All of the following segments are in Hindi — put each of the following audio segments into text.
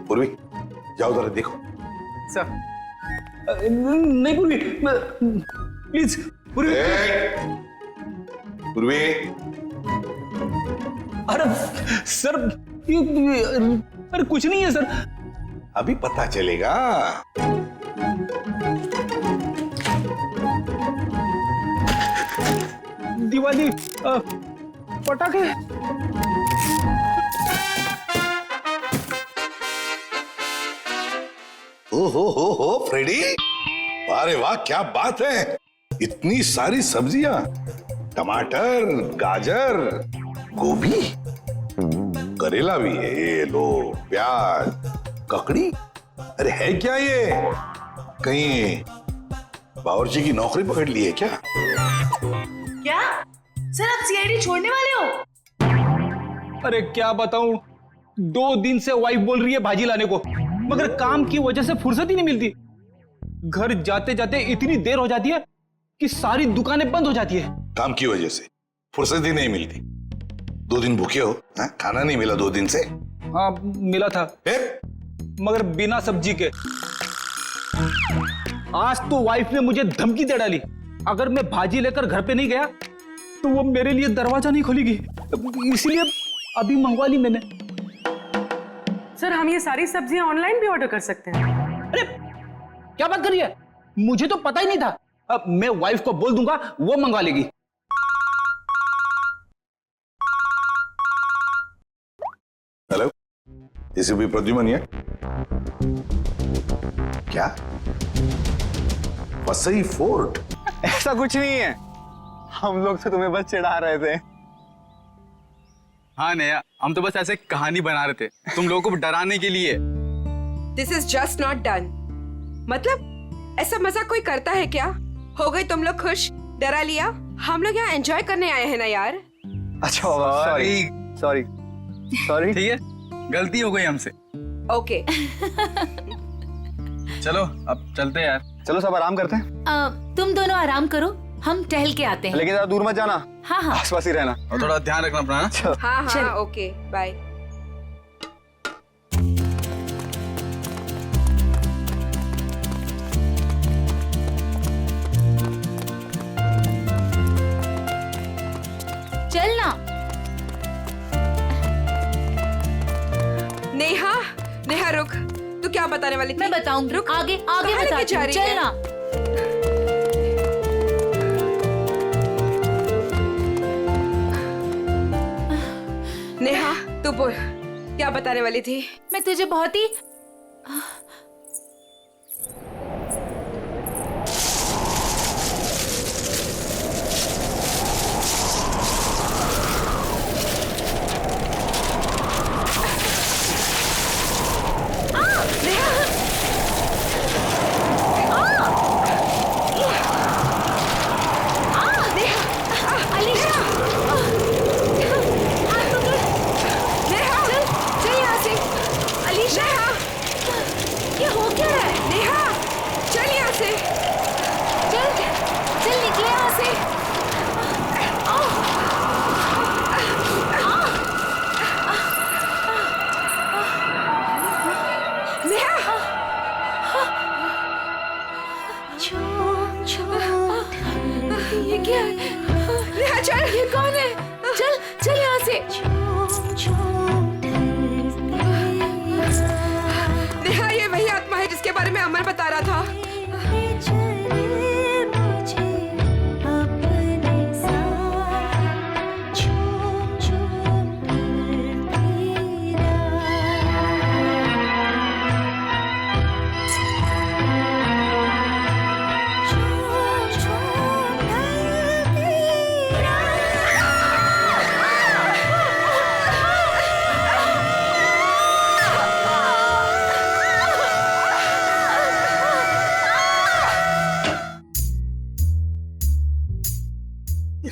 पूर्वी जाओ जरा देखो। सर नहीं पूर्वी, प्लीज पूर्वी। पूर्वी, अरे सर अरे कुछ नहीं है सर। अभी पता चलेगा। दिवाली पटाखे। हो फ्रेडी, अरे वाह क्या बात है, इतनी सारी सब्जियां, टमाटर, गाजर, गोभी, करेला भी है, ये लो प्याज, ककड़ी। अरे है क्या ये, कहीं बावर्ची की नौकरी पकड़ ली है क्या? क्या सर आप सीआईडी छोड़ने वाले हो? अरे क्या बताऊं, 2 दिन से वाइफ बोल रही है भाजी लाने को, मगर काम की वजह से फुर्सत ही नहीं मिलती। घर जाते जाते इतनी देर हो जाती है कि सारी दुकानें बंद हो जाती है। काम की वजह से फुर्सत ही नहीं मिलती। 2 दिन भूखे हो, खाना नहीं मिला 2 दिन से? हाँ मिला था, मगर बिना सब्जी के। आज तो वाइफ ने मुझे धमकी दे डाली, अगर मैं भाजी लेकर घर पे नहीं गया तो वो मेरे लिए दरवाजा नहीं खोलेगी, इसलिए अभी मंगवा ली मैंने। सर हम ये सारी सब्जियां ऑनलाइन भी ऑर्डर कर सकते हैं? अरे क्या बात कर रही है, मुझे तो पता ही नहीं था। अब मैं वाइफ को बोल दूंगा, वो मंगवा लेगी। हेलो, एसीपी प्रद्युमन है क्या? वसई फोर्ट? ऐसा कुछ नहीं है, हम लोग तो तुम्हें बस चिढ़ा रहे थे। हाँ नया, हम तो बस ऐसे कहानी बना रहे थे तुम लोगों को डराने के लिए। This is just not done. मतलब ऐसा मजाक कोई करता है क्या? हो गई तुम लोग खुश, डरा लिया। हम लोग यहाँ एंजॉय करने आए हैं ना यार। अच्छा सॉरी सॉरी सॉरी। ठीक है, गलती हो गई हमसे। ओके चलो अब चलते हैं यार। चलो सब आराम करते हैं। तुम दोनों आराम करो, हम टहल के आते हैं। लेकिन ज्यादा दूर मत जाना, हाँ हाँ आसपास ही रहना। और थोड़ा ध्यान रखना अपना। हाँ चल। हाँ ओके बाय। चलना। नेहा, नेहा रुक, तू क्या बताने वाली थी? मैं बताऊंगी, रुक, आगे आगे कहाँ लेके बताती जा हूँ, रही है? चलना। नेहा तू बोल, क्या बताने वाली थी? मैं तुझे बहुत ही ये क्या है? नेहा चल, ये कौन है? चल चल यहाँ से। नेहा ये वही आत्मा है जिसके बारे में अमर बता रहा था।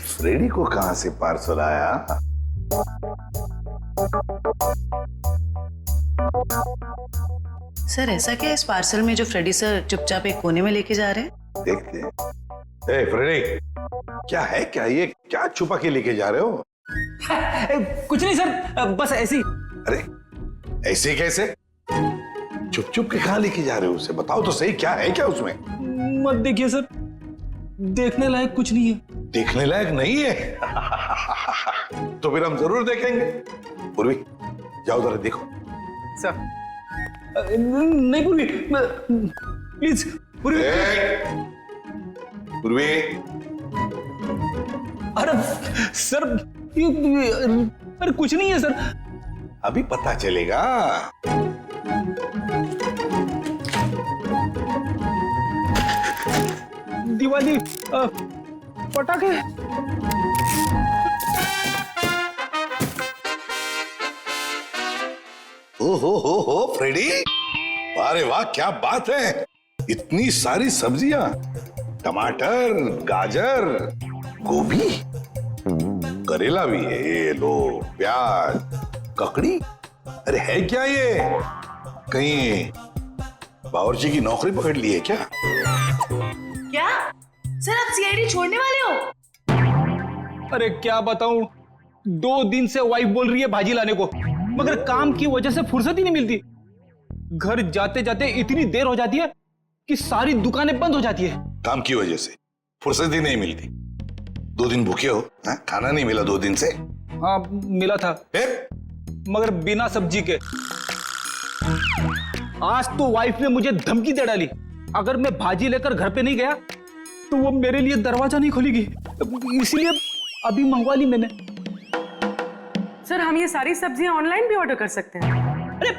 फ्रेडी को कहां से पार्सल आया? सर ऐसा क्या इस पार्सल में जो फ्रेडी सर चुपचाप एक कोने में लेके जा रहे हैं? देखते हैं। ए फ्रेडी, क्या है क्या ये, क्या छुपा के लेके जा रहे हो? कुछ नहीं सर, बस ऐसी। अरे ऐसे कैसे? चुप चुप के कहाँ लेके जा रहे हो उसे? बताओ तो सही, क्या है क्या उसमें? मत देखिए सर, देखने लायक कुछ नहीं है। देखने लायक नहीं है? तो फिर हम जरूर देखेंगे। पूर्वी जाओ जरा देखो। सर नहीं पूर्वी, प्लीज पूर्वी। पूर्वी, अरे सर, अरे कुछ नहीं है सर। अभी पता चलेगा। दिवाली पटाखे। हो फ्रेडी, अरे वाह क्या बात है! इतनी सारी सब्जियां, टमाटर, गाजर, गोभी, करेला भी है, ये लो, प्याज, ककड़ी। अरे है क्या ये? कहीं बावर्ची की नौकरी पकड़ ली है क्या? क्या सर, आप सीआईडी छोड़ने वाले हो? अरे क्या बताऊं, 2 दिन से वाइफ बोल रही है भाजी लाने को, मगर काम की वजह से फुर्सत ही नहीं मिलती। घर जाते जाते इतनी देर हो जाती है कि सारी दुकानें बंद हो जाती है। काम की वजह से फुर्सत ही नहीं मिलती। 2 दिन भूखे हो? खाना नहीं मिला 2 दिन से? हाँ मिला था, फिर? मगर बिना सब्जी के। आज तो वाइफ ने मुझे धमकी दे डाली, अगर मैं भाजी लेकर घर पे नहीं गया तो वो मेरे लिए दरवाजा नहीं खोलेगी। इसलिए अभी मंगवा ली मैंने। सर हम ये सारी सब्जियां ऑनलाइन भी ऑर्डर कर सकते हैं? अरे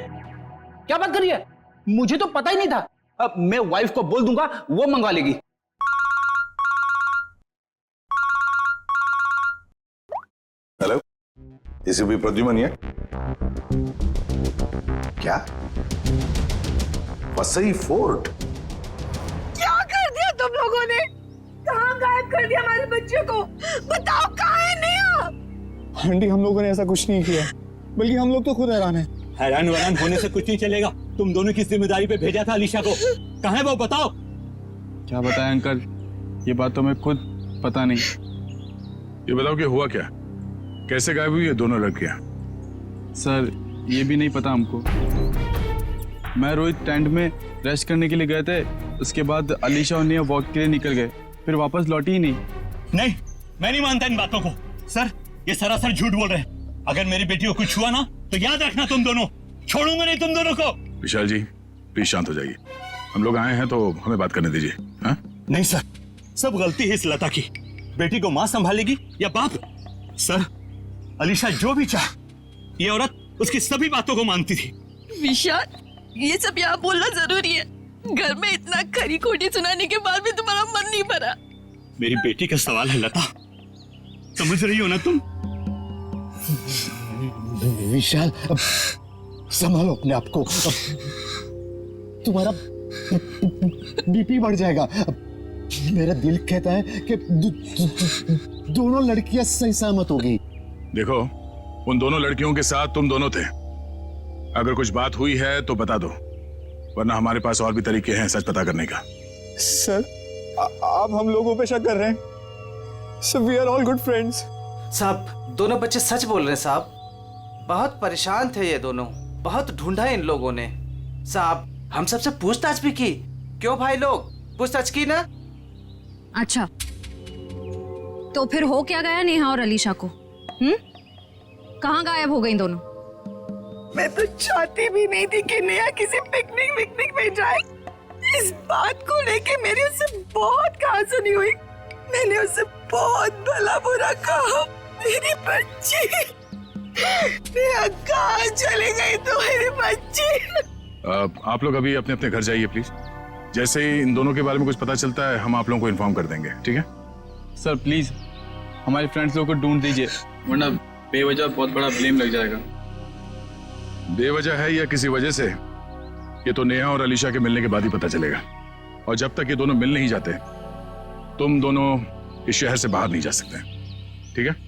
क्या बात कर रही है, मुझे तो पता ही नहीं था। अब मैं वाइफ को बोल दूंगा, वो मंगवा लेगी। हेलो, एसीपी प्रद्युमन है क्या? वसई फोर्ट? क्या कर दिया तुम लोगों ने? कहाँ गायब कर दिया हमारे बच्चों को? बताओ कहाँ है नेहा? आंटी, हम लोगों ने ऐसा कुछ नहीं किया, बल्कि हम लोग तो खुद हैरान हैं। हैरान वैरान होने से कुछ नहीं चलेगा। तुम दोनों की जिम्मेदारी पे भेजा था अलीशा को, कहाँ है वो बताओ। क्या बताएं अंकल, ये बात तो मैं खुद पता नहीं। ये बताओ कि हुआ क्या, कैसे गायब हुई है दोनों लड़कियां? सर ये भी नहीं पता हमको। मैं रोहित टेंट में रेस्ट करने के लिए गए थे, उसके बाद अलीशा और नेहा वॉक के लिए निकल गए, फिर वापस लौटी ही नहीं। नहीं, मैं नहीं मानता इन बातों को। सर ये सरासर झूठ बोल रहे हैं। अगर मेरी बेटी को कुछ हुआ ना तो याद रखना, तुम दोनों छोड़ूंगा नहीं तुम दोनों को। विशाल जी प्लीज शांत हो जाइए, हम लोग आए हैं तो हमें बात करने दीजिए। हाँ? नहीं सर, सब गलती है इस लता की। बेटी को माँ संभालेगी या बाप? सर अलीशा जो भी चाहे, ये औरत उसकी सभी बातों को मानती थी। विशाल, ये सब यहाँ बोलना जरूरी है? घर में इतना खरी खोटी सुनाने के बाद भी तुम्हारा मन नहीं भरा? मेरी बेटी का सवाल है लता, समझ रही हो ना तुम? विशाल, अब संभालो अपने आप को, तुम्हारा बीपी बढ़ जाएगा। मेरा दिल कहता है कि दोनों लड़कियां सही सहमत होगी। देखो, उन दोनों लड़कियों के साथ तुम दोनों थे। अगर कुछ बात हुई है तो बता दो, वरना हमारे पास और भी तरीके हैं सच पता करने का। सर आप हम लोगों पे शक कर रहे हैं? Sir we are all good friends. साहब दोनों बच्चे सच बोल रहे हैं साहब, बहुत परेशान थे ये दोनों, बहुत ढूंढा इन लोगों ने। साहब हम सबसे पूछताछ भी की। क्यों भाई लोग, पूछताछ की ना? अच्छा तो फिर हो क्या गया नेहा और अलीशा को? कहाँ गायब हो गई दोनों? मैं तो चाहती भी नहीं थी कि नेहा किसी पिकनिक में जाए। इस बात को लेके मेरी उससे बहुत कहासुनी हुई। मैंने उससे बहुत भला बुरा कहा। मेरी बच्ची नेहा कहाँ चली गई तो मेरी बच्ची? आप लोग अभी अपने अपने घर जाइए प्लीज। जैसे ही इन दोनों के बारे में कुछ पता चलता है हम आप लोगों को इन्फॉर्म कर देंगे, ठीक है? सर प्लीज हमारे फ्रेंड्स लोगों को ढूंढ दीजिए, वरना बेवजह बहुत बड़ा ब्लेम लग जाएगा। बेवजह है या किसी वजह से, ये तो नेहा और अलीशा के मिलने के बाद ही पता चलेगा। और जब तक ये दोनों मिल नहीं जाते, तुम दोनों इस शहर से बाहर नहीं जा सकते, ठीक है?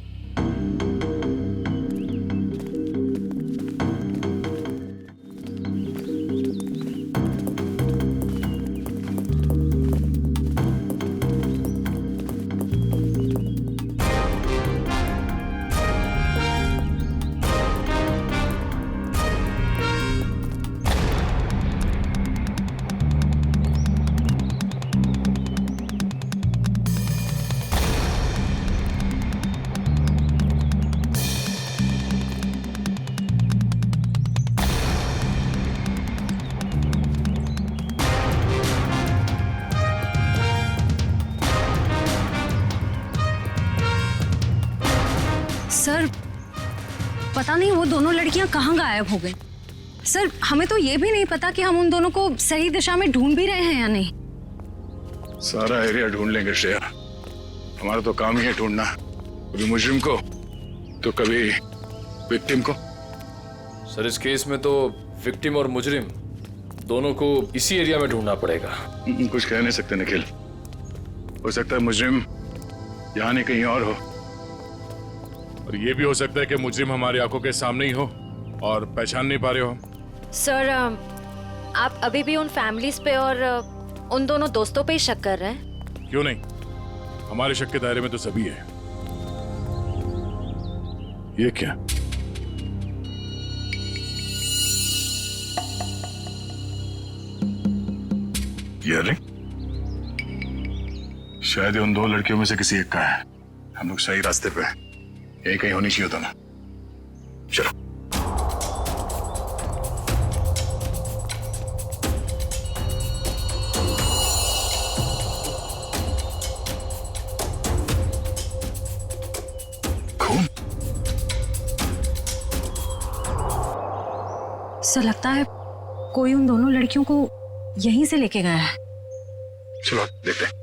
सर पता नहीं वो दोनों लड़कियां कहाँ गायब हो गई। सर हमें तो ये भी नहीं पता कि हम उन दोनों को सही दिशा में ढूंढ भी रहे हैं या नहीं। सारा एरिया ढूंढ लेंगे श्रेया, हमारा तो काम ही है ढूंढना, कभी मुजरिम को तो कभी विक्टिम को। सर इस केस में तो विक्टिम और मुजरिम दोनों को इसी एरिया में ढूंढना पड़ेगा। कुछ कह नहीं सकते निखिल, हो सकता है मुजरिम यहाँ नहीं कहीं और हो, और ये भी हो सकता है कि मुजरिम हमारी आंखों के सामने ही हो और पहचान नहीं पा रहे हो। सर आप अभी भी उन फैमिलीज पे और उन दोनों दोस्तों पे ही शक कर रहे हैं? क्यों नहीं, हमारे शक के दायरे में तो सभी है। ये क्या? ये रिंग शायद ये उन दो लड़कियों में से किसी एक का है। हम लोग सही रास्ते पे हैं, यही कहीं होनी चाहिए होता ना। चलो सर लगता है कोई उन दोनों लड़कियों को यहीं से लेके गया है। चलो देखते हैं।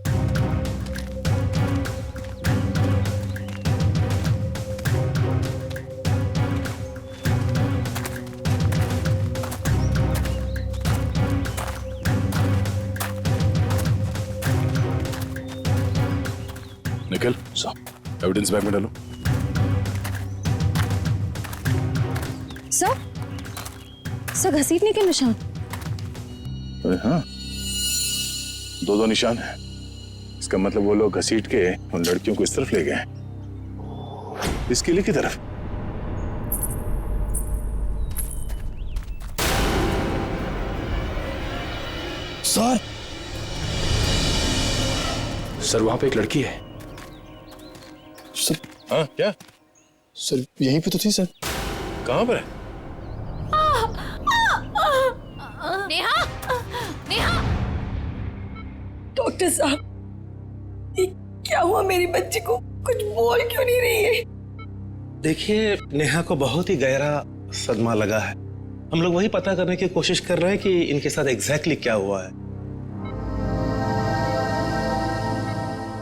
निकल एविडेंस बैग में डालो। सर घसीटने के निशान। अरे हाँ, दो निशान है। इसका मतलब वो लोग घसीट के उन लड़कियों को इस तरफ ले गए, इस किले की तरफ। सर वहां पे एक लड़की है। सर हाँ क्या? सर यहीं पे तो थी सर। कहाँ पर है? नेहा, नेहा। डॉक्टर साहब ये क्या हुआ मेरी बच्ची को, कुछ बोल क्यों नहीं रही है? देखिए नेहा को बहुत ही गहरा सदमा लगा है। हम लोग वही पता करने की कोशिश कर रहे हैं कि इनके साथ एग्जैक्टली क्या हुआ है।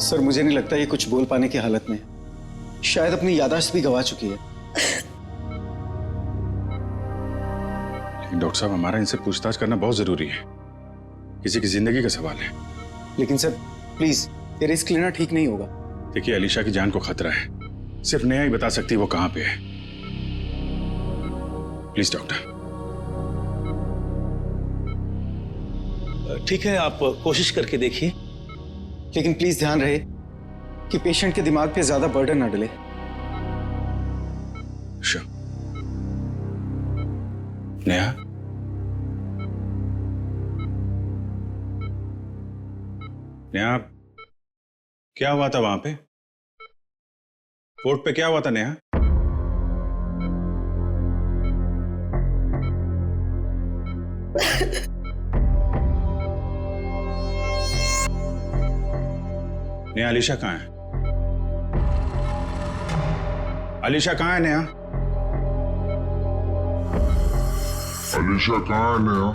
सर मुझे नहीं लगता ये कुछ बोल पाने की हालत में है, शायद अपनी याददाश्त भी गंवा चुकी है। लेकिन डॉक्टर साहब हमारा इनसे पूछताछ करना बहुत जरूरी है, किसी की जिंदगी का सवाल है। लेकिन सर प्लीज ये रिस्क लेना ठीक नहीं होगा। देखिए अलीशा की जान को खतरा है, सिर्फ नेहा ही बता सकती है वो कहां पे है। Please doctor. ठीक है आप कोशिश करके देखिए, लेकिन प्लीज ध्यान रहे कि पेशेंट के दिमाग पे ज्यादा बर्डन ना डले। नेहा, नेहा क्या हुआ था वहां पे? कोर्ट पे क्या हुआ था नेहा? नेहा अलीशा कहाँ है? अलीशा कहाँ है नेहा? अलीशा कहाँ है नेहा?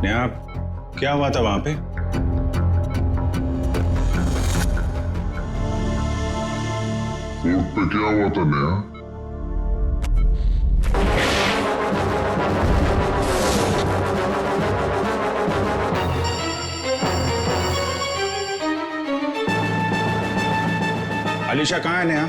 नेहा क्या हुआ था वहां पे? कोर्ट पे क्या हुआ था नेहा? अलीशा कहाँ है नेहा?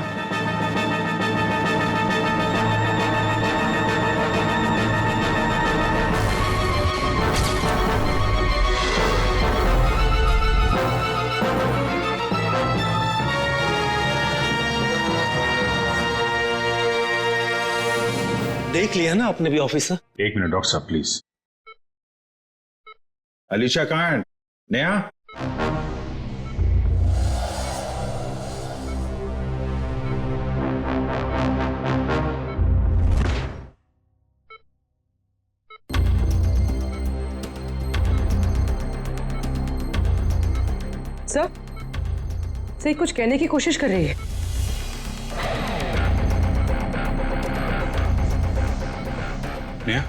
देख लिया ना आपने भी ऑफिसर? एक मिनट डॉक्टर साहब प्लीज। अलीशा कहाँ है नेहा? सर सही कुछ कहने की कोशिश कर रही है। नेहा,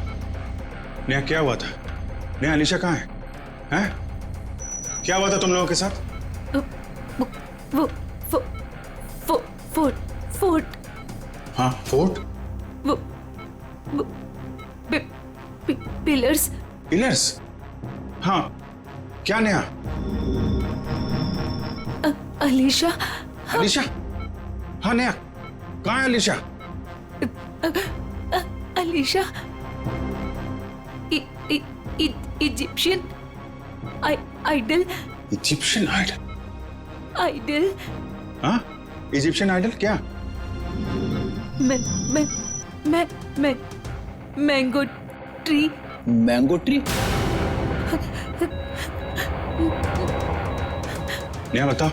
नेहा क्या हुआ था? नेहा, अलीशा कहाँ है? हैं? क्या हुआ था तुम लोगों के साथ? फोर्ट। हाँ, फोर्ट? पिलर्स। पिलर्स? हाँ, क्या नेहा? अलीशा। अलीशा? हाँ नेहा, कहाँ है Alisha? Alisha Egyptian idol. Egyptian idol? Idol. हाँ, इजिप्शियन आइडल क्या? Mango tree. Mango tree? Neha बताओ,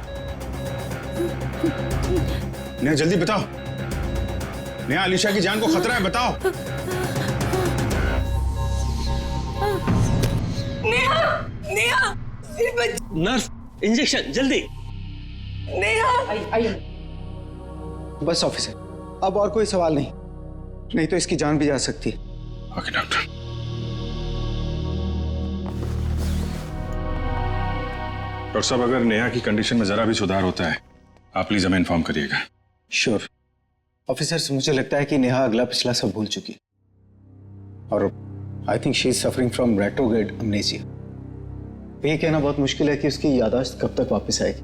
नेहा जल्दी बताओ। नेहा, अलीशा की जान को खतरा है, बताओ। नेहा नर्स, इंजेक्शन जल्दी। नेहा। बस ऑफिसर, अब और कोई सवाल नहीं, नहीं तो इसकी जान भी जा सकती है। Okay doctor. डॉक्टर साहब, अगर नेहा की कंडीशन में जरा भी सुधार होता है, आप प्लीज हमें इन्फॉर्म करिएगा। श्योर ऑफिसर्स, मुझे लगता है कि नेहा अगला पिछला सब भूल चुकी है और I think she is suffering from retrograde amnesia. ये कहना बहुत मुश्किल है कि उसकी याददाश्त कब तक वापस आएगी।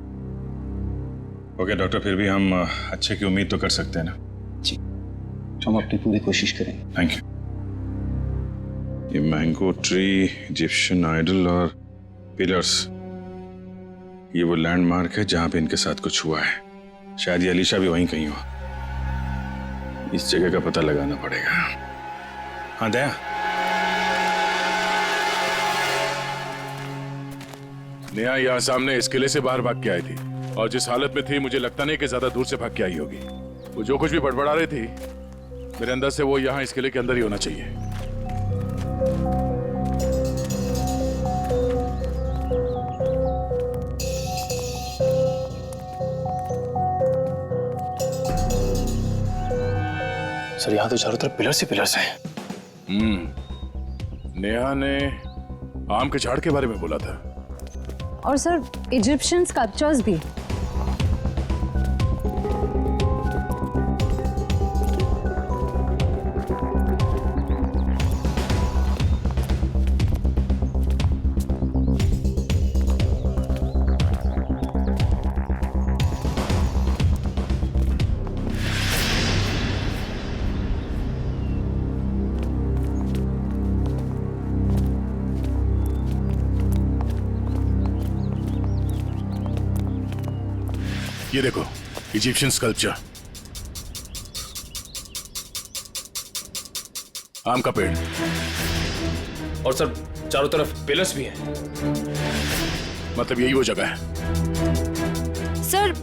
ओके डॉक्टर, फिर भी हम अच्छे की उम्मीद तो कर सकते हैं ना? जी, हम अपनी पूरी कोशिश करेंगे। Thank you. ये मैंगो ट्री, इजिप्शियन आइडल और पिलर्स, ये वो लैंडमार्क है जहां पे इनके साथ कुछ हुआ है। शायद ये अलीशा भी वहीं कहीं हो। इस जगह का पता लगाना पड़ेगा। हाँ दया, नेहा यहाँ सामने इस किले से बाहर भाग के आई थी और जिस हालत में थी मुझे लगता नहीं कि ज्यादा दूर से भाग के आई होगी। वो जो कुछ भी बड़बड़ा रही थी, मेरे अंदर से वो यहाँ इस किले के अंदर ही होना चाहिए। सर, यहाँ तो चारों तरफ पिलर्स ही पिलर्स हैं। नेहा ने आम के झाड़ के बारे में बोला था। और सर, इजिप्शियन स्कल्पचर्स भी। ये देखो, इजिप्शियन स्कल्पचर, आम का पेड़, और सर चारों तरफ पिलर्स भी हैं। मतलब यही वो जगह है। सर,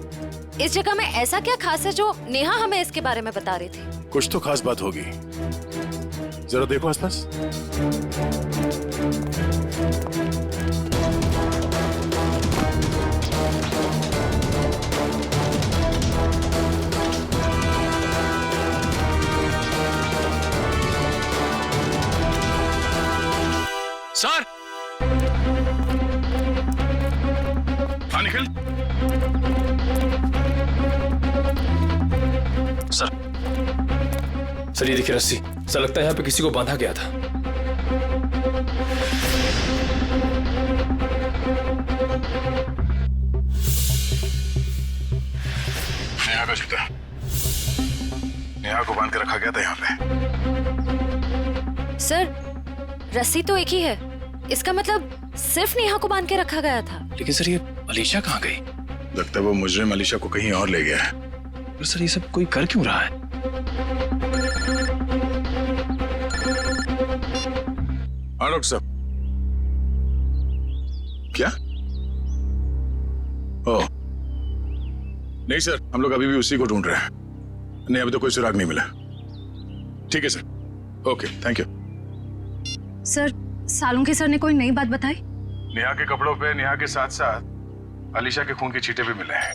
इस जगह में ऐसा क्या खास है जो नेहा हमें इसके बारे में बता रही थी? कुछ तो खास बात होगी, जरा देखो आसपास। सर, हाँ निखिल। सर ये देखिए रस्सी, ऐसा लगता है यहाँ पे किसी को बांधा गया था। नेहा का जूता, नेहा को बांध के रखा गया था यहाँ पे। सर, रस्सी तो एक ही है, इसका मतलब सिर्फ नेहा को बांध के रखा गया था। लेकिन सर, ये अलीशा कहाँ गई? लगता है वो मुजरिम अलीशा को कहीं और ले गया है। पर सर, ये सब कोई कर क्यों रहा है? हाँ डॉक्टर साहब। क्या? ओह नहीं सर, हम लोग अभी भी उसी को ढूंढ रहे हैं। नहीं, अभी तो कोई सुराग नहीं मिला। ठीक है sir, okay, thank you. Sir, Salunke sir ने कोई नई बात बताई? नेहा के कपड़ों पे नेहा के साथ साथ अलीशा के खून के छींटे भी मिले हैं।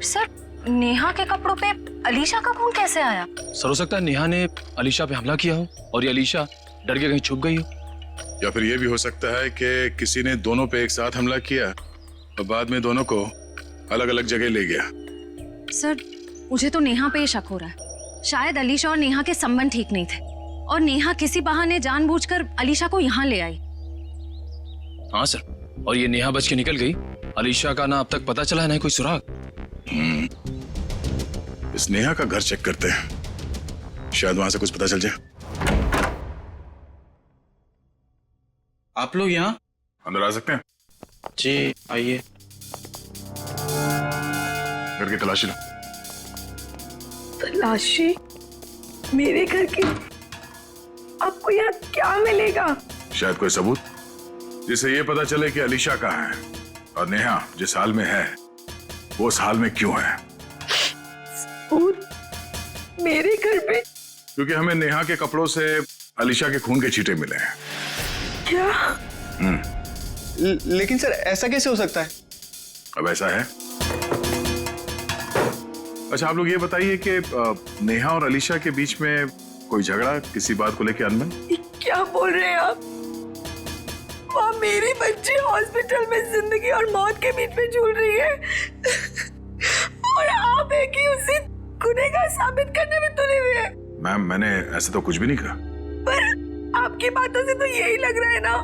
सर, नेहा के कपड़ों पे अलीशा का खून कैसे आया? सर, हो सकता है नेहा ने अलीशा पे हमला किया हो और ये अलीशा डर के कहीं छुप गई हो। या फिर ये भी हो सकता है कि किसी ने दोनों पे एक साथ हमला किया और बाद में दोनों को अलग अलग जगह ले गया। सर, मुझे तो नेहा पे ही शक हो रहा है। शायद अलीशा और नेहा के संबंध ठीक नहीं थे और नेहा किसी बहाने जानबूझकर अलीशा को यहाँ ले आई। हाँ सर, और ये नेहा बच के निकल गई। अलीशा का ना अब तक पता चला है ना कोई सुराग। इस नेहा का घर चेक करते हैं, शायद वहां से कुछ पता चल जाए। आप लोग यहाँ अंदर आ सकते हैं? जी आइए। घर की तलाशी लो। तलाशी? मेरे घर की? आपको यहाँ क्या मिलेगा? शायद कोई सबूत जिससे ये पता चले कि अलीशा कहाँ है और नेहा जिस हाल में है वो उस हाल में क्यों है। सबूत? मेरे घर पे? क्योंकि हमें नेहा के कपड़ों से अलीशा के खून के छींटे मिले हैं। क्या? लेकिन सर ऐसा कैसे हो सकता है? अब ऐसा है। अच्छा, आप लोग ये बताइए कि नेहा और अलीशा के बीच में कोई झगड़ा किसी बात को लेकर अनबन? क्या बोल रहे हैं आप? वहाँ मेरी बच्ची हॉस्पिटल में जिंदगी और मौत के बीच में झूल रही है और आप है कि उसे गुनहगार साबित करने में तुले हुए हैं। मैम, मैंने ऐसा तो कुछ भी नहीं कहा। पर आपकी बातों से तो यही लग रहा है ना।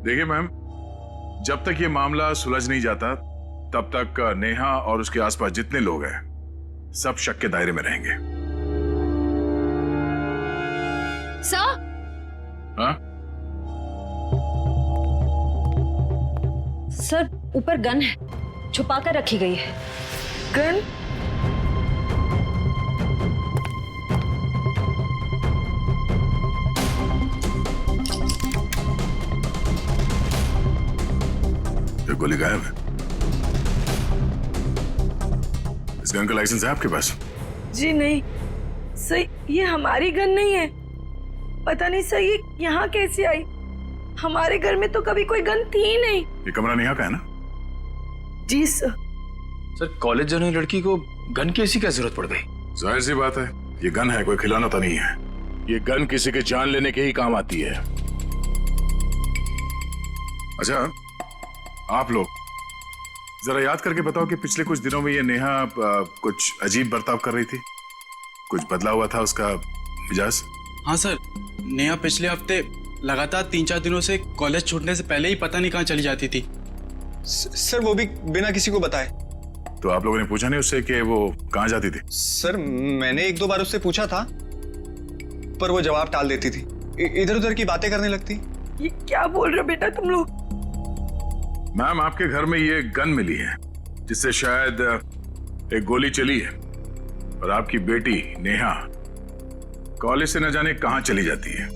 देखिए मैम, जब तक ये मामला सुलझ नहीं जाता तब तक नेहा और उसके आसपास जितने लोग हैं सब शक के दायरे में रहेंगे। सर? हाँ? सर, ऊपर गन है, छुपा कर रखी गई है। गन? ये गोली गायब है। इस गन का लाइसेंस है आपके पास? जी नहीं सर, ये हमारी गन नहीं है। पता नहीं सर ये यहाँ कैसे आई। हमारे घर में तो कभी कोई गन थी ही नहीं। ये कमरा नेहा का है ना? जी सर। सर, कॉलेज जाने वाली लड़की को गन की ऐसी क्या जरूरत पड़ गई? जाहिर सी बात है, ये गन है, कोई खिलौना तो नहीं है। ये गन किसी के जान लेने के ही काम आती है। अच्छा, आप लोग जरा याद करके बताओ कि पिछले कुछ दिनों में ये नेहा कुछ अजीब बर्ताव कर रही थी। कुछ बदला हुआ था उसका मिजाज? हाँ सर, नेहा पिछले हफ्ते लगातार 3-4 दिनों से कॉलेज छूटने से पहले ही पता नहीं कहाँ चली जाती थी। सर, वो भी बिना किसी को बताए। तो आप लोगों ने पूछा नहीं उससे कि वो कहाँ जाती थी? सर, मैंने 1-2 बार उससे पूछा था पर वो जवाब टाल देती थी, इधर उधर की बातें करने लगती। ये क्या बोल रहे हो बेटा तुम लोग? मैम, आपके घर में ये गन मिली है जिससे शायद एक गोली चली है और आपकी बेटी नेहा कॉलेज से न जाने कहां चली जाती है।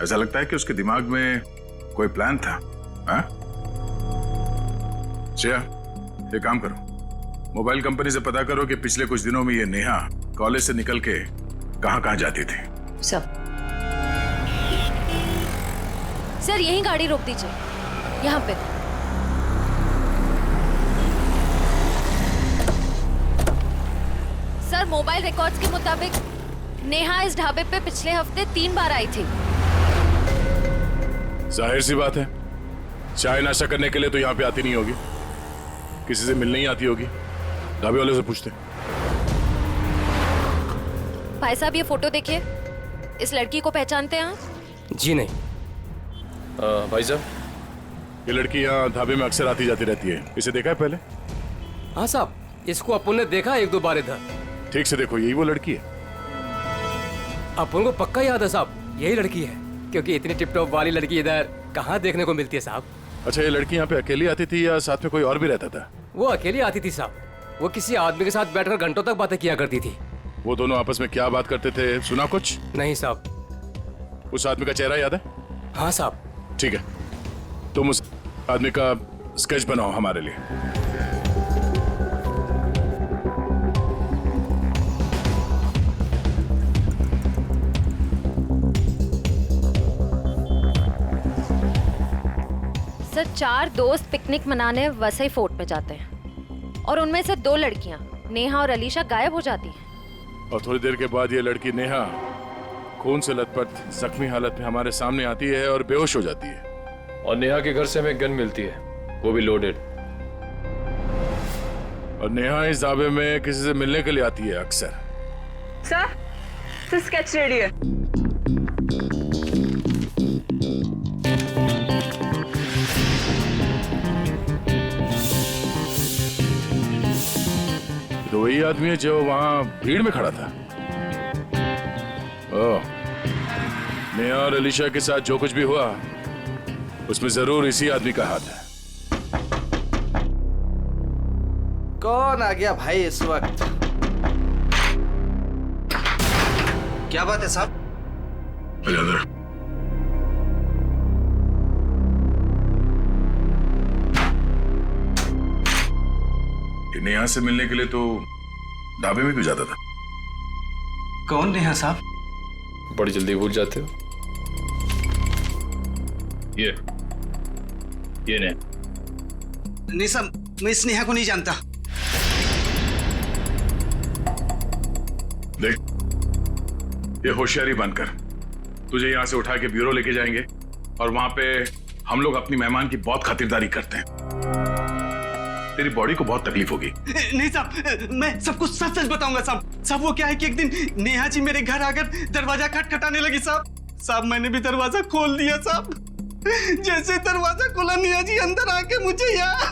ऐसा लगता है कि उसके दिमाग में कोई प्लान था। हाँ? श्रेया, ये काम करो, मोबाइल कंपनी से पता करो कि पिछले कुछ दिनों में ये नेहा कॉलेज से निकल के कहां जाती थी। सर, यहीं गाड़ी रोक दीजिए, यहाँ पे। सर, मोबाइल रिकॉर्ड्स के मुताबिक नेहा इस ढाबे पे पिछले हफ्ते 3 बार आई थी। जाहिर सी बात है, चाय नाश्ता करने के लिए तो यहाँ पे आती नहीं होगी, किसी से मिलने ही आती होगी। ढाबे वाले से पूछते। भाई साहब, ये फोटो देखिए, इस लड़की को पहचानते हैं आप? जी नहीं। भाई साहब, ये लड़की यहाँ ढाबे में अक्सर आती जाती रहती है, इसे देखा है पहले? हाँ साहब, इसको अपन ने देखा 1-2 बार इधर। ठीक से देखो, यही वो लड़की है। अपन को पक्का याद है साहब, यही लड़की है, क्योंकि इतनी टिप टॉप वाली लड़की इधर कहाँ देखने को मिलती है साहब। अच्छा, ये लड़की यहाँ पे अकेली आती थी या साथ में कोई और भी रहता था? वो अकेली आती थी साहब, वो किसी आदमी के साथ बैठकर घंटों तक बातें किया करती थी। वो दोनों आपस में क्या बात करते थे, सुना कुछ? नहीं साहब। उस आदमी का चेहरा याद है? हाँ साहब। ठीक है, तुम उस आदमी का स्केच बनाओ हमारे लिए। सर 4 दोस्त पिकनिक मनाने वसई फोर्ट में जाते हैं और उनमें से 2 लड़कियां नेहा और अलीशा गायब हो जाती हैं। और थोड़ी देर के बाद ये लड़की नेहा खून से लथपथ जख्मी हालत में हमारे सामने आती है और बेहोश हो जाती है। और नेहा के घर से हमें गन मिलती है, वो भी लोडेड। और नेहा इस दावे में किसी से मिलने के लिए आती है अक्सर। सर स्केच रेडी है। तो वही आदमी है जो वहां भीड़ में खड़ा था। ओह, नेहा और अलीशा के साथ जो कुछ भी हुआ उसमें जरूर इसी आदमी का हाथ है। कौन आ गया भाई इस वक्त? क्या बात है साहब? नेहा से मिलने के लिए तो ढाबे में क्यों जाता था? कौन नेहा साहब? बड़ी जल्दी भूल जाते हो। ये नेहा। नहीं साहब, मैं इस नेहा को नहीं जानता। देख, ये होशियारी बनकर तुझे यहां से उठा के ब्यूरो लेके जाएंगे और वहां पे हम लोग अपनी मेहमान की बहुत खातिरदारी करते हैं। तेरी बॉडी को बहुत तकलीफ होगी। नहीं साहब, मैं सब कुछ सच सच बताऊंगा साहब। साहब वो क्या है कि एक दिन नेहा जी मेरे घर आकर दरवाजा खटखटाने लगी साहब। मैंने भी दरवाजा खोल दिया साहब। जैसे दरवाजा खोला नेहा जी अंदर आके मुझे यहाँ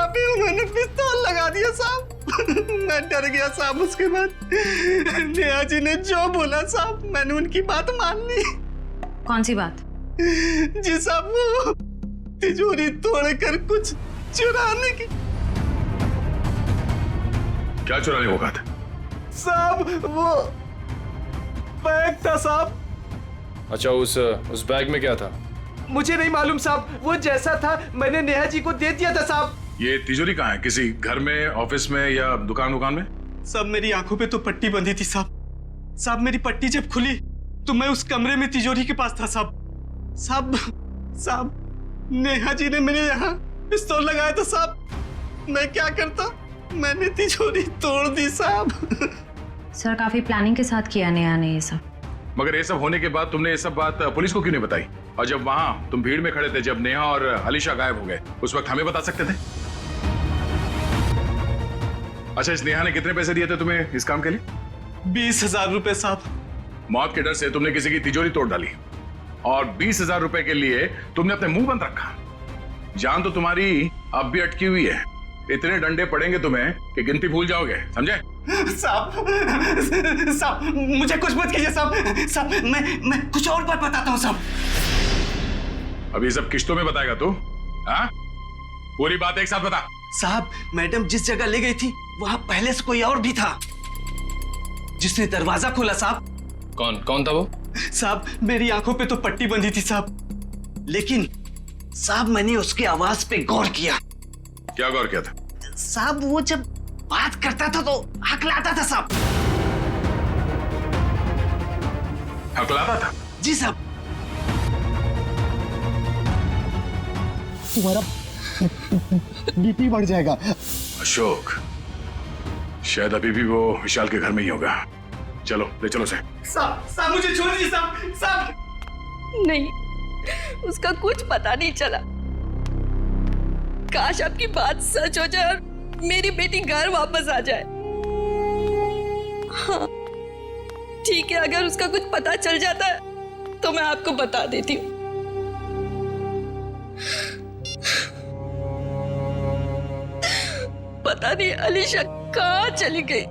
पे उन्होंने पिस्तौल लगा दिया साहब। मैं डर गया साहब। उसके बाद नेहा जी ने जो बोला साहब, मैंने उनकी बात मान ली। कौन सी बात? जी साहब, वो तिजोरी तोड़कर कुछ चुराने की। क्या चुराने को कहा था? साहब वो बैग था साहब। अच्छा, उस बैग में क्या था? मुझे नहीं मालूम साहब, वो जैसा था मैंने नेहा जी को दे दिया था साहब। ये तिजोरी कहाँ है? किसी घर में, ऑफिस में या दुकान में? साहब मेरी आंखों पे तो पट्टी बंधी थी साहब। साहब मेरी पट्टी जब खुली तो मैं उस कमरे में तिजोरी के पास था साहब। साहब नेहा जी ने मेरे यहाँ पिस्तौल लगाया था साहब। मैं क्या करता, मैंने तिजोरी तोड़ दी साहब। सर काफी प्लानिंग के साथ किया नेहा ने ये सब। मगर ये सब होने के बाद तुमने ये सब बात पुलिस को क्यों नहीं बताई? और जब वहां तुम भीड़ में खड़े थे, जब नेहा और अलीशा गायब हो गए, उस वक्त हमें बता सकते थे। अच्छा, इस नेहा ने कितने पैसे दिए थे तुम्हें इस काम के लिए? 20,000 रुपए साहब। मौत के डर से तुमने किसी की तिजोरी तोड़ डाली और 20,000 रुपए के लिए तुमने अपने मुंह बंद रखा। जान तो तुम्हारी अब भी अटकी हुई है। इतने डंडे पड़ेंगे तुम्हें कि गिनती भूल जाओगे, समझे? साहब मुझे कुछ मत कीजिए साहब। मैं कुछ और बात बताता हूँ साहब। अब ये सब किश्तों में बताएगा तू? हाँ? पूरी बात एक साथ बता। साहब मैडम जिस जगह ले गई थी वहां पहले से कोई और भी था जिसने दरवाजा खोला साहब। कौन था वो? साहब मेरी आंखों पे तो पट्टी बंधी थी साहब, लेकिन साहब मैंने उसकी आवाज पे गौर किया। क्या गौर किया था? साहब वो जब बात करता था तो हकलाता था साहब। हकलाता था? जी साहब। तुम्हारा बीपी बढ़ जाएगा। अशोक, शायद अभी भी वो विशाल के घर में ही होगा। चलो ले चलो से। साहब मुझे छोड़ दीजिए साहब। नहीं, उसका कुछ पता नहीं चला। काश आपकी बात सच हो जाए और मेरी बेटी घर वापस आ जाए। हाँ ठीक है, अगर उसका कुछ पता चल जाता है तो मैं आपको बता देती हूँ। पता नहीं अलीशा कहाँ चली गई।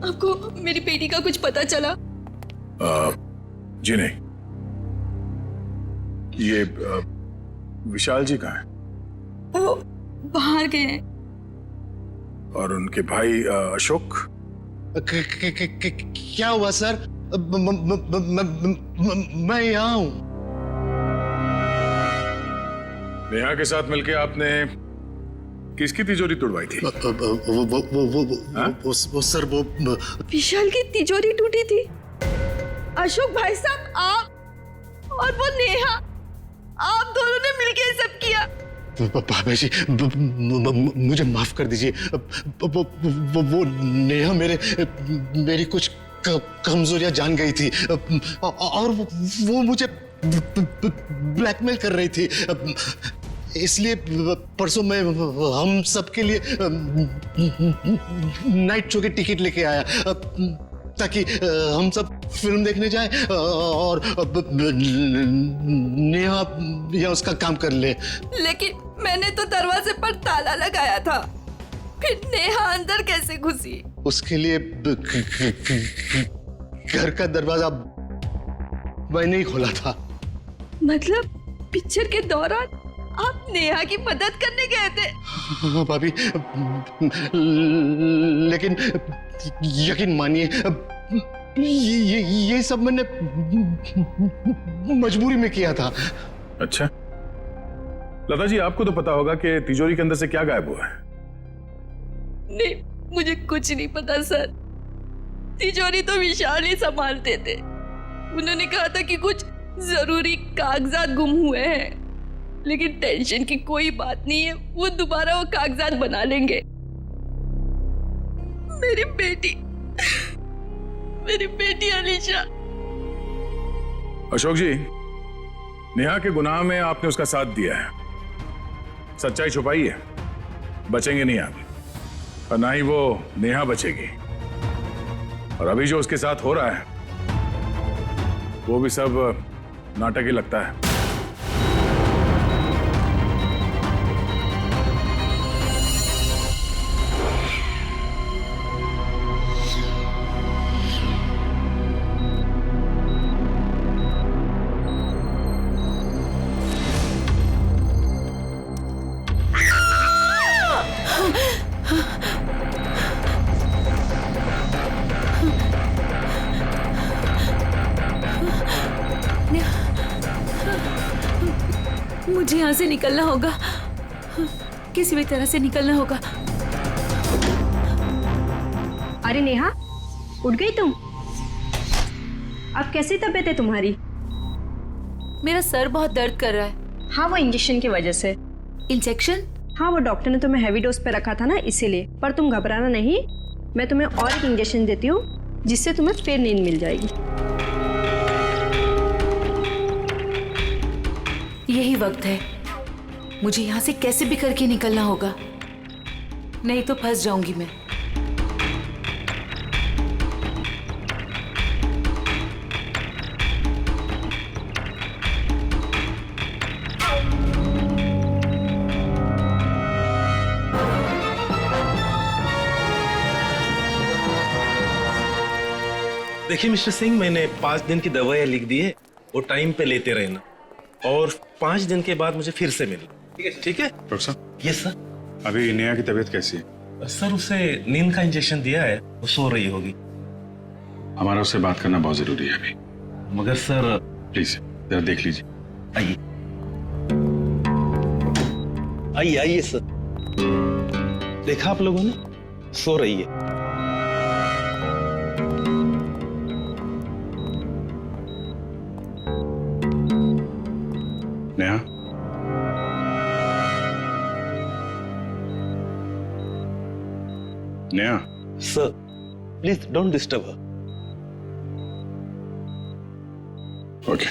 आपको मेरी बेटी का कुछ पता चला? जी नहीं। ये विशाल जी कहाँ हैं? वो बाहर गए हैं। और उनके भाई अशोक? क्या हुआ सर? मैं यहाँ हूँ। नेहा के साथ मिलके आपने किसकी तिजोरी तुड़वाई थी? वो सर वो विशाल की तिजोरी टूटी थी। अशोक भाई साहब, आप और वो नेहा, आप दोनों ने मिलकर ये सब किया। भाभी जी मुझे माफ कर दीजिए। वो नेहा मेरी कुछ कमजोरियां जान गई थी और वो मुझे ब्लैकमेल कर रही थी। इसलिए परसों मैं हम सबके लिए नाइट शो की टिकट लेके आया ताकि हम सब फिल्म देखने जाएं और नेहा या उसका काम कर ले। लेकिन मैंने तो दरवाजे पर ताला लगाया था, फिर नेहा अंदर कैसे घुसी? उसके लिए घर का दरवाजा मैंने ही खोला था। मतलब पिक्चर के दौरान आप नेहा की मदद करने गए थे? हाँ भाभी, लेकिन यकीन मानिए ये सब मैंने मजबूरी में किया था। अच्छा लता जी, आपको तो पता होगा कि तिजोरी के अंदर से क्या गायब हुआ है? नहीं, मुझे कुछ नहीं पता सर। तिजोरी तो विशाल ही संभालते थे। उन्होंने कहा था कि कुछ जरूरी कागजात गुम हुए हैं, लेकिन टेंशन की कोई बात नहीं है, वो दोबारा वो कागजात बना लेंगे। मेरी बेटी अलीशा। अशोक जी, नेहा के गुनाह में आपने उसका साथ दिया है। सच्चाई छुपाई है, बचेंगे नहीं आप, और ना ही वो नेहा बचेगी। और अभी जो उसके साथ हो रहा है वो भी सब नाटक ही लगता है। मुझे यहाँ से निकलना होगा, किसी भी तरह से निकलना होगा। अरे नेहा, उठ गई तुम? अब कैसी तबीयत है तुम्हारी? मेरा सर बहुत दर्द कर रहा है। हाँ, वो इंजेक्शन की वजह से। इंजेक्शन? हाँ, वो डॉक्टर ने तुम्हें हैवी डोज पे रखा था ना, इसीलिए। पर तुम घबराना नहीं, मैं तुम्हें और एक इंजेक्शन देती हूँ जिससे तुम्हें फिर नींद मिल जाएगी। यही वक्त है, मुझे यहाँ से कैसे भी करके निकलना होगा, नहीं तो फंस जाऊंगी मैं। देखिए मिस्टर सिंह, मैंने 5 दिन की दवाइयाँ लिख दी है, वो टाइम पे लेते रहना, और 5 दिन के बाद मुझे फिर से मिलना। ठीक है डॉक्टर साहब? Yes sir. अभी नेहा की तबीयत कैसी है? सर, उसे नींद का इंजेक्शन दिया है, वो सो रही होगी। हमारा उससे बात करना बहुत जरूरी है अभी। मगर सर प्लीज जरा देख लीजिए। आइए आइए आइए सर। देखा आप लोगों ने, सो रही है। Neha, Neha. Sir please don't disturb her. Okay,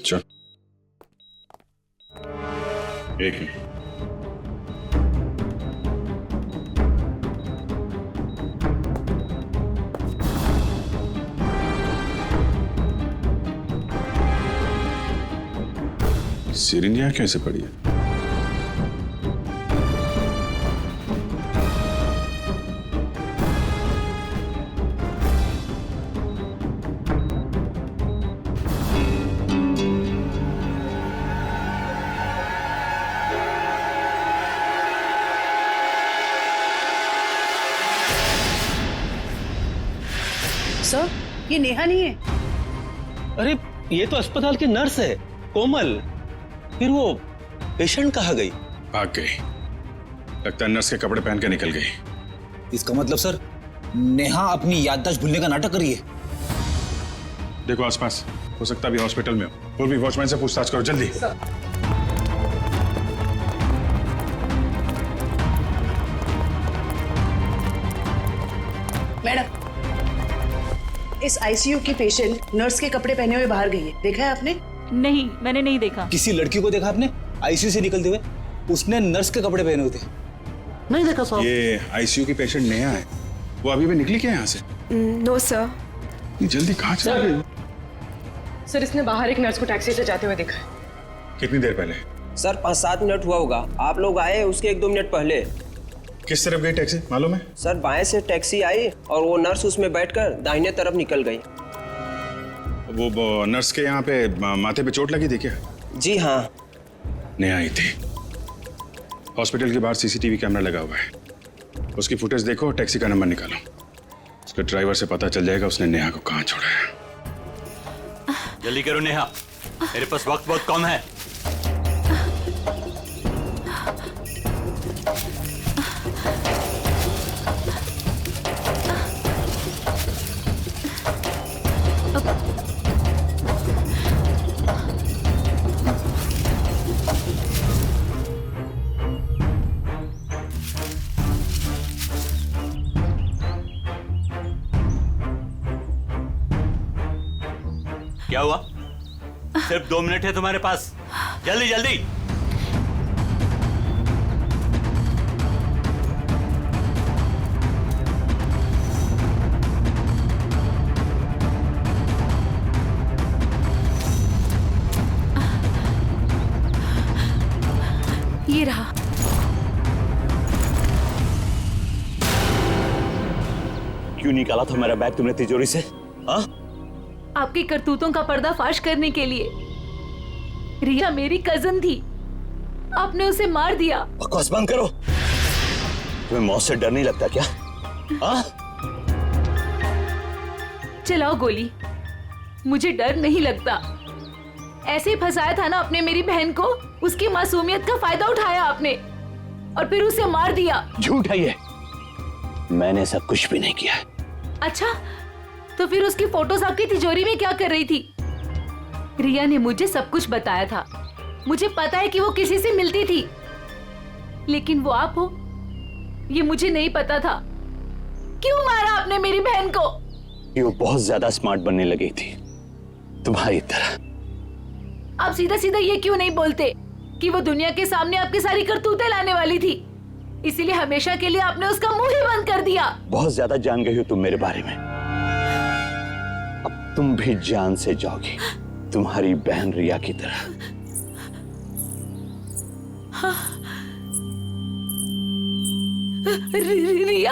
चल। एक मिनट। सिरिंज यहाँ कैसे पड़ी है? सर, ये नेहा नहीं है। अरे ये तो अस्पताल की नर्स है, कोमल। फिर वो पेशेंट कहाँ गई? भाग गई। लगता है नर्स के कपड़े पहन के निकल गई। इसका मतलब सर नेहा अपनी याददाश्त भूलने का नाटक कर रही है। देखो आसपास, हो सकता है अभी हॉस्पिटल में हो। और भी वॉचमैन से पूछताछ करो जल्दी। मैडम, इस आईसीयू की पेशेंट नर्स के कपड़े पहने हुए बाहर गई है, देखा है आपने? नहीं, मैंने नहीं देखा। किसी लड़की को देखा आपने आईसीयू से निकलते हुए? उसने नर्स के कपड़े पहने हुए थे। नहीं देखा साहब। ये आईसीयू की पेशेंट नेहा है, वो अभी भी निकली क्या यहाँ से? No sir. जल्दी कहाँ चल गई? सर इसने बाहर एक नर्स को टैक्सी से जाते हुए देखा है। कितनी देर पहले? सर 5-7 मिनट हुआ होगा। आप लोग आए उसके 1-2 मिनट पहले। किस तरफ गई टैक्सी मालूम है? सर बाएं से टैक्सी आई और वो नर्स उसमें बैठकर दाहिने तरफ निकल गई। वो नर्स के यहाँ पे माथे पे चोट लगी थी क्या? जी हाँ। नेहा आई थी। हॉस्पिटल के बाहर सीसीटीवी कैमरा लगा हुआ है, उसकी फुटेज देखो, टैक्सी का नंबर निकालो। उसके ड्राइवर से पता चल जाएगा उसने नेहा को कहाँ छोड़ा है। जल्दी करो नेहा, मेरे पास वक्त बहुत कम है। क्या हुआ? सिर्फ 2 मिनट है तुम्हारे पास, जल्दी जल्दी। ये रहा। क्यों निकाला था मेरा बैग तुमने तिजोरी से? हाँ? आपकी करतूतों का पर्दाफाश करने के लिए। रिया मेरी कजन थी, आपने उसे मार दिया। बकवास बंद करो। तुम्हें मौत से डर नहीं लगता क्या? हाँ? चलाओ गोली, मुझे डर नहीं लगता। ऐसे ही फंसाया था ना आपने मेरी बहन को, उसकी मासूमियत का फायदा उठाया आपने और फिर उसे मार दिया। झूठ है ये, मैंने सब कुछ भी नहीं किया। अच्छा, तो फिर उसकी फोटोज आपकी तिजोरी में क्या कर रही थी? रिया ने मुझे सब कुछ बताया था। मुझे पता है कि वो किसी से मिलती थी, लेकिन वो आप हो ये मुझे नहीं पता था। क्यों मारा आपने मेरी बहन को? ये वो बहुत ज्यादा स्मार्ट बनने लगी थी तुम्हारी तरह। आप सीधा सीधा ये क्यों नहीं बोलते कि वो दुनिया के सामने आपकी सारी करतूतें लाने वाली थी, इसीलिए हमेशा के लिए आपने उसका मुंह ही बंद कर दिया। बहुत ज्यादा जान गई हो तुम मेरे बारे में, अब तुम भी जान से जाओगी तुम्हारी बहन रिया की तरह। हाँ। रिया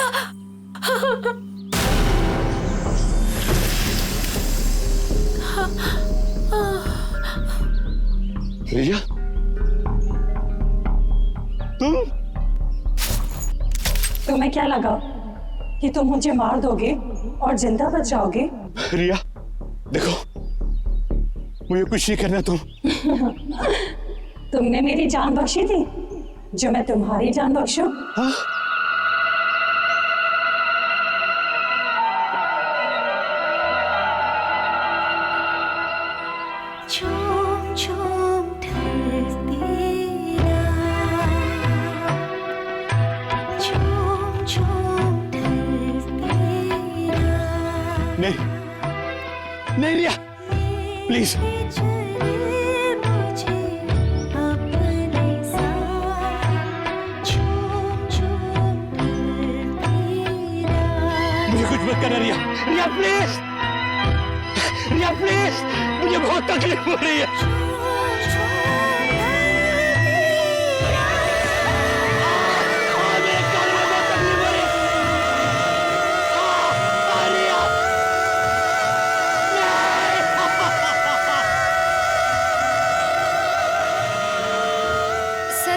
रिया तुम्हें क्या लगा कि तुम मुझे मार दोगे और जिंदा बच जाओगे? रिया देखो, मुझे कुछ नहीं करना। तुमने मेरी जान बख्शी थी, जो मैं तुम्हारी जान बख्शूं? हाँ? नहीं नहीं रिया प्लीज। मुझे कुछ मत करना रिया। रिया प्लीज, रिया प्लीज, मुझे बहुत तकलीफ हो रही है।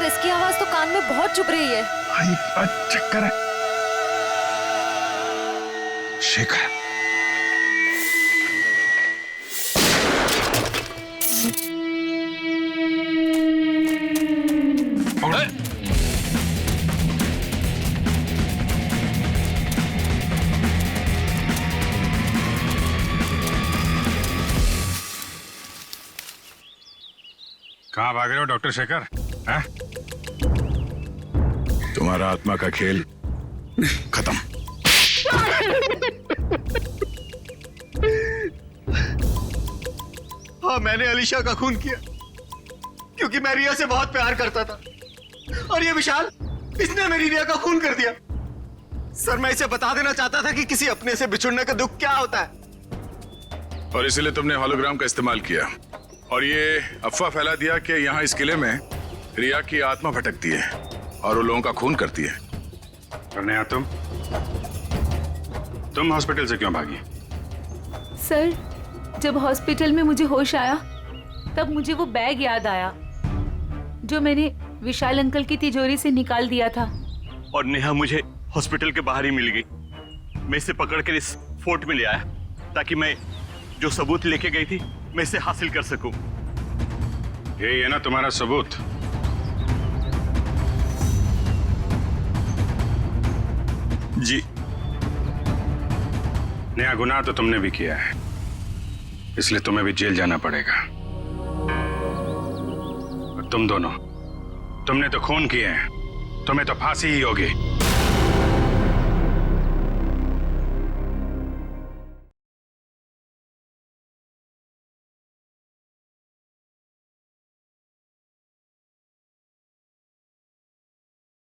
इसकी आवाज तो कान में बहुत चुभ रही है। चक्कर है। शेखर कहाँ भाग रहे हो डॉक्टर शेखर? हैं? तुम्हारा आत्मा का खेल खत्म। हाँ, मैंने अलीशा का खून किया क्योंकि मैं रिया से बहुत प्यार करता था, और ये विशाल, इसने मेरी रिया का खून कर दिया। सर, मैं इसे बता देना चाहता था कि किसी अपने से बिछुड़ने का दुख क्या होता है। और इसीलिए तुमने होलोग्राम का इस्तेमाल किया और ये अफवाह फैला दिया कि यहाँ इस किले में रिया की आत्मा भटकती है और वो लोगों का खून करती है। और नेहा, तुम हॉस्पिटल से क्यों भागी? सर, जब हॉस्पिटल में मुझे होश आया तब मुझे वो बैग याद आया जो मैंने विशाल अंकल की तिजोरी से निकाल दिया था। और नेहा मुझे हॉस्पिटल के बाहर ही मिल गई। मैं इसे पकड़कर इस फोर्ट में ले आया ताकि मैं जो सबूत लेके गई थी मैं इसे हासिल कर सकूं। यही है ना तुम्हारा सबूत? जी। नया गुनाह तो तुमने भी किया है, इसलिए तुम्हें भी जेल जाना पड़ेगा। और तुम दोनों, तुमने तो खून किए हैं, तुम्हें तो फांसी ही होगी।